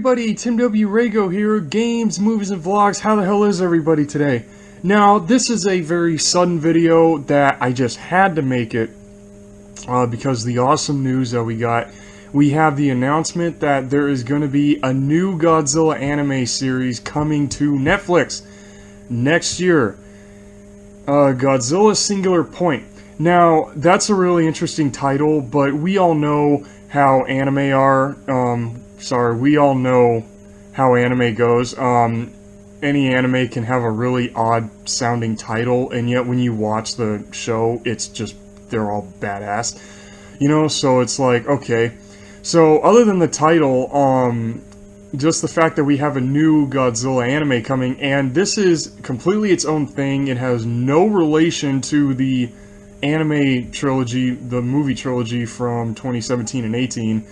everybody, Tim W. Rago here, games, movies, and vlogs. How the hell is everybody today? Now, this is a very sudden video that I just had to make it because the awesome news that we got. We have the announcement that there is going to be a new Godzilla anime series coming to Netflix next year. Godzilla Singular Point. Now, that's a really interesting title, but we all know how anime are. We all know how anime goes. Any anime can have a really odd sounding title, and yet when you watch the show, it's just, they're all badass. You know, so it's like, okay. So, other than the title, just the fact that we have a new Godzilla anime coming, and this is completely its own thing. It has no relation to the anime trilogy, the movie trilogy from 2017 and 18.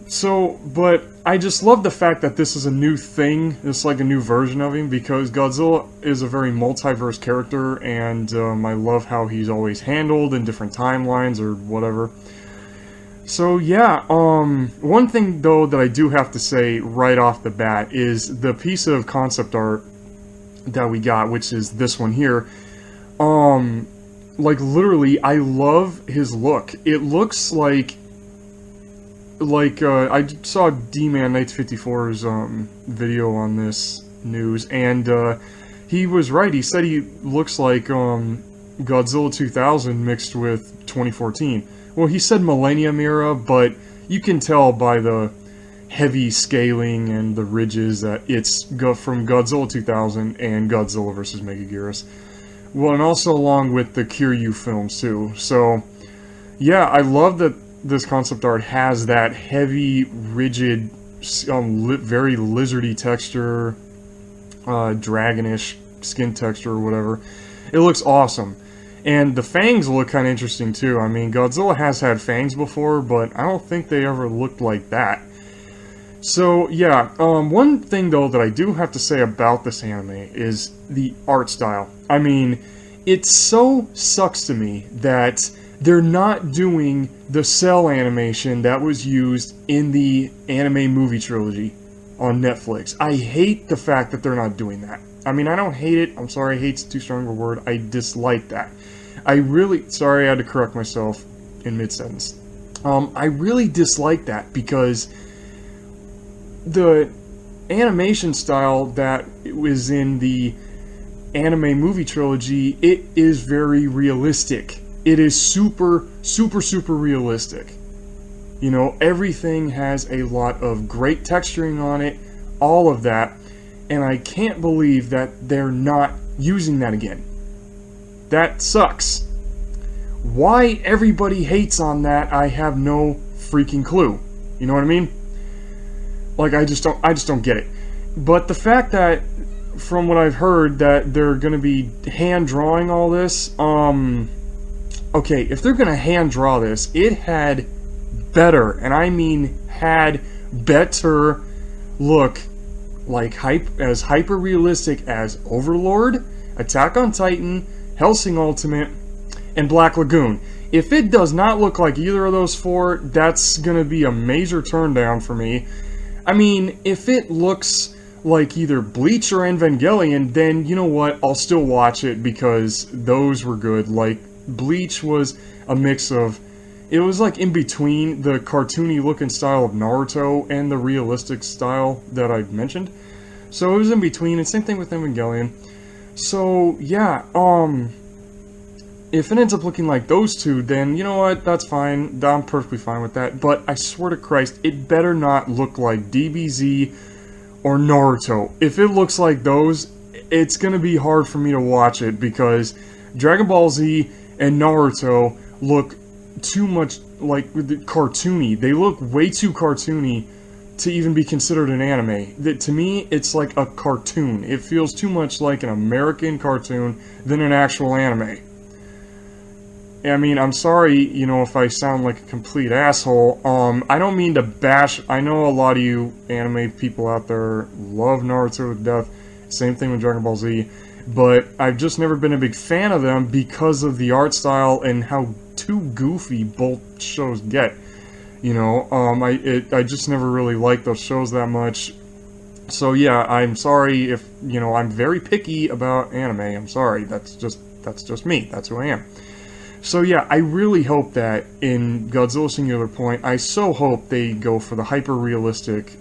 So, but I just love the fact that this is a new thing. It's like a new version of him, because Godzilla is a very multiverse character, and I love how he's always handled in different timelines or whatever. So yeah, one thing though that I do have to say right off the bat is the piece of concept art that we got, which is this one here. Like literally, I love his look. It looks like I saw D-Man 1954's video on this news, and he was right. He said he looks like Godzilla 2000 mixed with 2014. Well, he said Millennium Era, but you can tell by the heavy scaling and the ridges that it's from Godzilla 2000 and Godzilla vs. Megaguirus. Well, and also along with the Kiryu films too. So, yeah, I love that this concept art has that heavy, rigid, very lizardy texture, dragonish skin texture or whatever. It looks awesome. And the fangs look kind of interesting too. I mean, Godzilla has had fangs before, but I don't think they ever looked like that. So, yeah, one thing though that I do have to say about this anime is the art style. I mean, it so sucks to me that they're not doing the cell animation that was used in the anime movie trilogy on Netflix. I hate the fact that they're not doing that. I mean, I don't hate it. I'm sorry, hate's too strong of a word. I dislike that. Sorry, I had to correct myself in mid-sentence. I really dislike that because the animation style that was in the anime movie trilogy, it is very realistic. It is super, super, super realistic. You know, everything has a lot of great texturing on it, all of that, and I can't believe that they're not using that again. That sucks. Why everybody hates on that, I have no freaking clue. You know what I mean? Like, I just don't get it. But the fact that, from what I've heard, that they're gonna be hand drawing all this, okay, if they're gonna hand draw this, it had better, and I mean had better look like as hyper realistic as Overlord, Attack on Titan, Hellsing Ultimate, and Black Lagoon. If it does not look like either of those four, that's gonna be a major turn down for me. I mean, if it looks like either Bleach or Evangelion, then you know what, I'll still watch it because those were good. Like, Bleach was a mix of, it was like in between the cartoony looking style of Naruto and the realistic style that I mentioned. So it was in between, and same thing with Evangelion. So, yeah, if it ends up looking like those two, then you know what, that's fine. I'm perfectly fine with that. But I swear to Christ, it better not look like DBZ or Naruto. If it looks like those, it's gonna be hard for me to watch it because Dragon Ball Z and Naruto look too much like cartoony. They look way too cartoony to even be considered an anime. To me, it's like a cartoon. It feels too much like an American cartoon than an actual anime. I mean, I'm sorry, you know, if I sound like a complete asshole. I don't mean to bash. I know a lot of you anime people out there love Naruto to death. Same thing with Dragon Ball Z. But I've just never been a big fan of them because of the art style and how too goofy both shows get. You know, I just never really liked those shows that much. So yeah, I'm sorry if, you know, I'm very picky about anime. I'm sorry. That's just me. That's who I am. So yeah, I really hope that in Godzilla Singular Point, I so hope they go for the hyper-realistic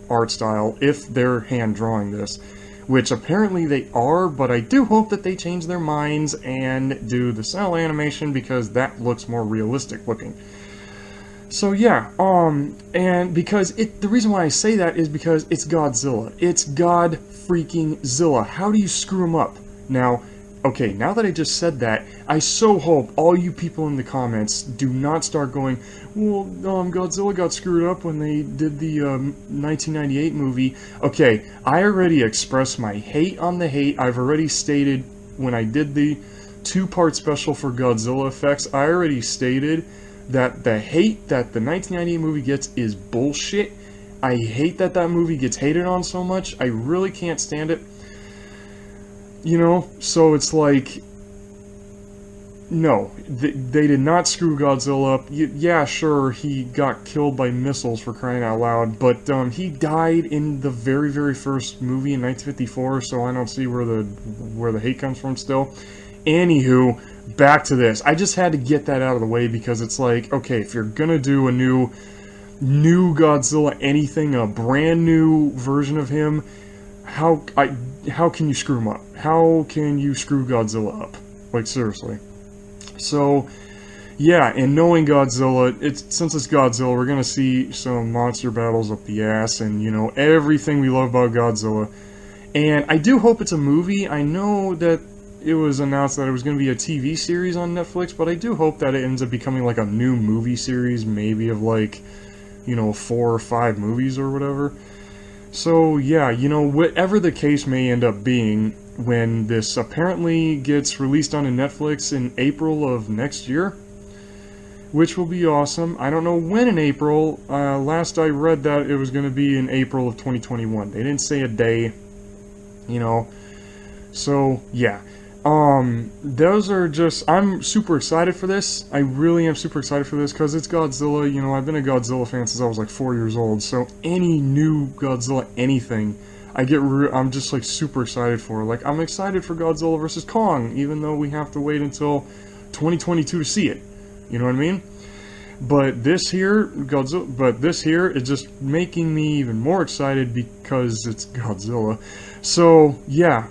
art style if they're hand-drawing this, which apparently they are, but I do hope that they change their minds and do the cell animation because that looks more realistic looking. So yeah, and because the reason why I say that is because it's Godzilla. It's God freaking Zilla. How do you screw him up? Now, okay, now that I just said that, I so hope all you people in the comments do not start going, well, Godzilla got screwed up when they did the 1998 movie. Okay, I already expressed my hate on the hate. I've already stated when I did the two-part special for Godzilla effects, I already stated that the hate that the 1998 movie gets is bullshit. I hate that that movie gets hated on so much. I really can't stand it. You know, so it's like, no, they did not screw Godzilla up. Yeah, sure, he got killed by missiles for crying out loud, but he died in the very, very first movie in 1954, so I don't see where the hate comes from still. Anywho, back to this. I just had to get that out of the way because it's like, okay, if you're gonna do a new Godzilla anything, a brand new version of him, how can you screw him up? How can you screw Godzilla up? Like, seriously. So, yeah, and knowing Godzilla, since it's Godzilla, we're gonna see some monster battles up the ass, and, you know, everything we love about Godzilla. And I do hope it's a movie. I know that it was announced that it was going to be a TV series on Netflix, but I do hope that it ends up becoming like a new movie series, maybe of like, you know, 4 or 5 movies or whatever. So yeah, you know, whatever the case may end up being, when this apparently gets released on Netflix in April of next year, which will be awesome. I don't know when in April. Last I read that it was going to be in April of 2021. They didn't say a day, you know. So yeah. Those are just, I'm super excited for this. I really am super excited for this because it's Godzilla. You know, I've been a Godzilla fan since I was like 4 years old, so any new Godzilla anything, I'm just like super excited for. Like, I'm excited for Godzilla vs. Kong, even though we have to wait until 2022 to see it. You know what I mean? But this here, is just making me even more excited because it's Godzilla. So, yeah,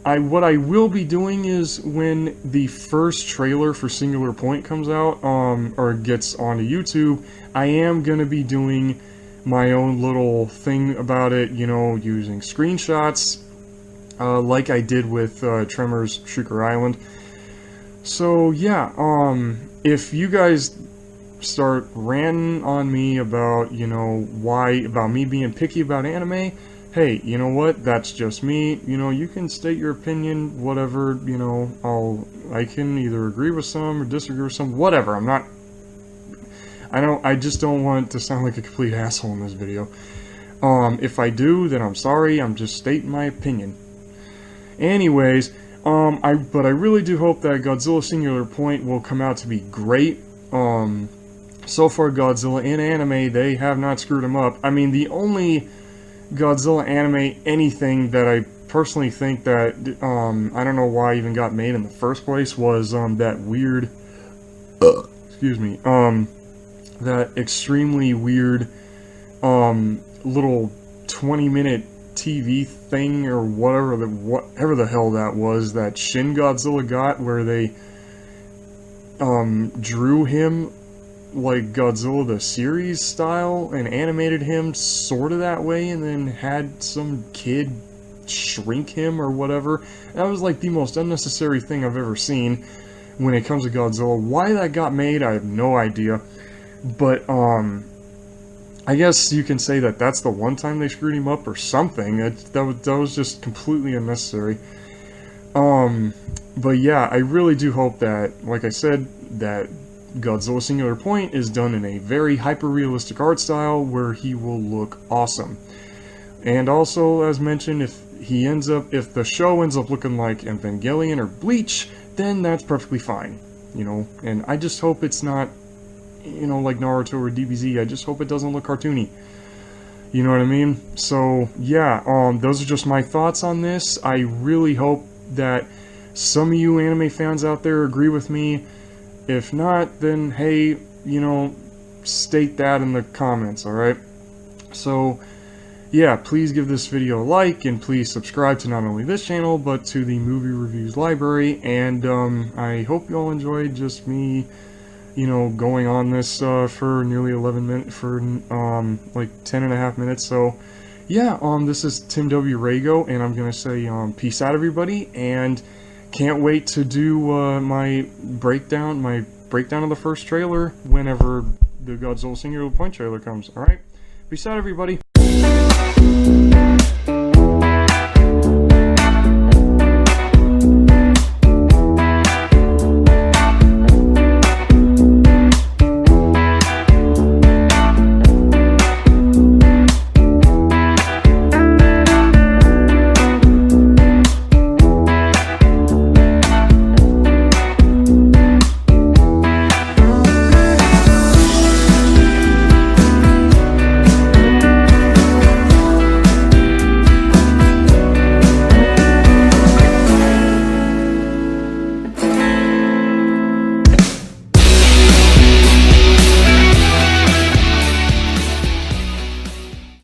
what I will be doing is when the first trailer for Singular Point comes out, or gets onto YouTube, I am going to be doing my own little thing about it, you know, using screenshots, like I did with Tremors Shrieker Island. So, yeah, if you guys start ranting on me about, you know, about me being picky about anime, hey, you know what, that's just me. You know, you can state your opinion, whatever, you know, I can either agree with some or disagree with some, whatever. I just don't want to sound like a complete asshole in this video. If I do, then I'm sorry, I'm just stating my opinion. Anyways, but I really do hope that Godzilla Singular Point will come out to be great. So far, Godzilla in anime, they have not screwed him up. I mean, the only Godzilla anime anything that I personally think that, I don't know why even got made in the first place was, that weird, excuse me, that extremely weird, little 20-minute TV thing, or whatever the hell that was, that Shin Godzilla got, where they, drew him like Godzilla the series style and animated him sort of that way, and then had some kid shrink him or whatever. That was like the most unnecessary thing I've ever seen when it comes to Godzilla. Why that got made, I have no idea. But I guess you can say that that's the one time they screwed him up or something. That was just completely unnecessary. But yeah, I really do hope that, like I said, that Godzilla Singular Point is done in a very hyper-realistic art style where he will look awesome. And also, as mentioned, if the show ends up looking like Evangelion or Bleach, then that's perfectly fine, you know. And I just hope it's not you know, like Naruto or DBZ. I just hope it doesn't look cartoony. You know what I mean? So, yeah, those are just my thoughts on this. I really hope that some of you anime fans out there agree with me. If not, then, hey, you know, state that in the comments, alright? So, yeah, please give this video a like, and please subscribe to not only this channel, but to the Movie Reviews Library, and, I hope you all enjoyed just me, you know, going on this for nearly 11 minutes, for like 10 and a half minutes. So yeah, this is Tim W. Rago, and I'm gonna say peace out, everybody, and can't wait to do my breakdown of the first trailer whenever the Godzilla Singular Point trailer comes. All right, peace out, everybody.